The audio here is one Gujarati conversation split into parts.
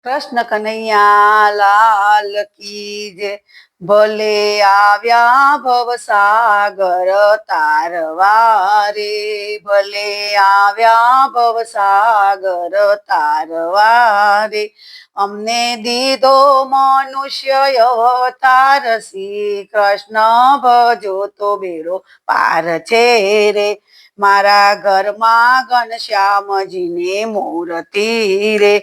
કૃષ્ણ કનૈયા લાલ કી જય. ભલે આવ્યા ભવસાગર તારવા રે, ભલે આવ્યા ભવસાગર તારવા રે. અમને દીધો મનુષ્ય અવતાર, શ્રી કૃષ્ણ ભજો તો બેડો પાર છે રે. મારા ઘરમાં ઘનશ્યામજીને મૂર્તિ રે,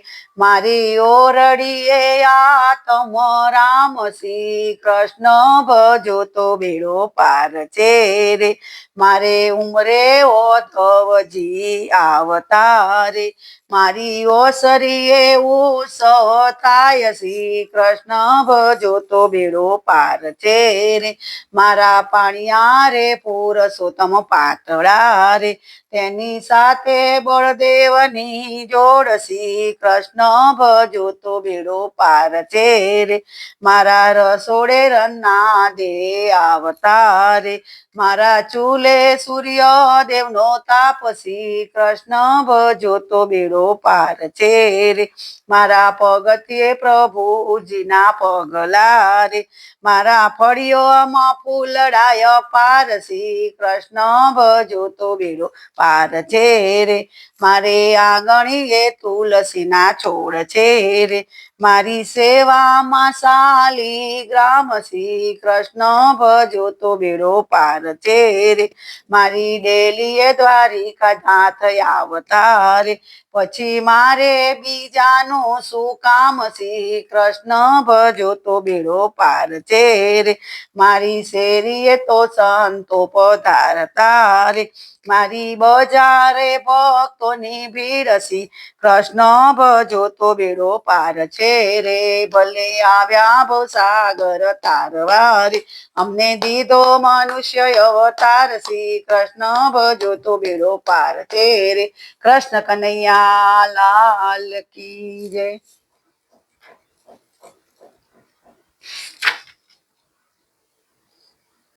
મારી ઓરડીએ આતમ રામ, શ્રી કૃષ્ણ ભજો તો બેડો પાર છે રે. મારે ઉમરે ઓધવજી આવતા રે, મારી ઓસરીએ ઉત્સવ થાય, શ્રી કૃષ્ણ ભજો તો બેડો પાર છે રે. મારા પાણિયા રે પુરુષોત્તમ પાતળા રે, તેની સાથે બળદેવની જોડ, શ્રી કૃષ્ણ ભજો તો બેડો પાર છે રે. મારા રસોડે રન્ના દે આવતા રે, મારા ચૂલે સૂર્યદેવનો તાપ, શ્રી કૃષ્ણ ભજો તો બેડો પાર છે રે. મારા પગથિયે પ્રભુજીના પગલા રે, મારા ફળિયોમાં ફૂલડાય પાર, શ્રી કૃષ્ણ ભજો તો બેડો પાર છે રે. મારે આંગણીએ તુલસીના છોડ છે રે, મારી સેવામાં શાલિગ્રામ, શ્રી કૃષ્ણ ભજો તો બેડો પાર છે રે. મારી ડેલીએ દ્વારિકા નાથ આવતા રે, પછી મારે બીજાનું શું કામ, શ્રી કૃષ્ણ ભજો તો બેડો પાર છે રે. મારી શેરીએ તો સંતો પધારતા રે, મારી બજારે ભક્તોની ભીડ, શ્રી કૃષ્ણ ભજો તો બેડો પાર છે રે. ભલે આવ્યા ભવસાગર તારવા રે, અમને દીધો મનુષ્ય અવતાર, શ્રી કૃષ્ણ ભજો તો બેડો પાર છે રે. કૃષ્ણ કનૈયા લાલ કી જય.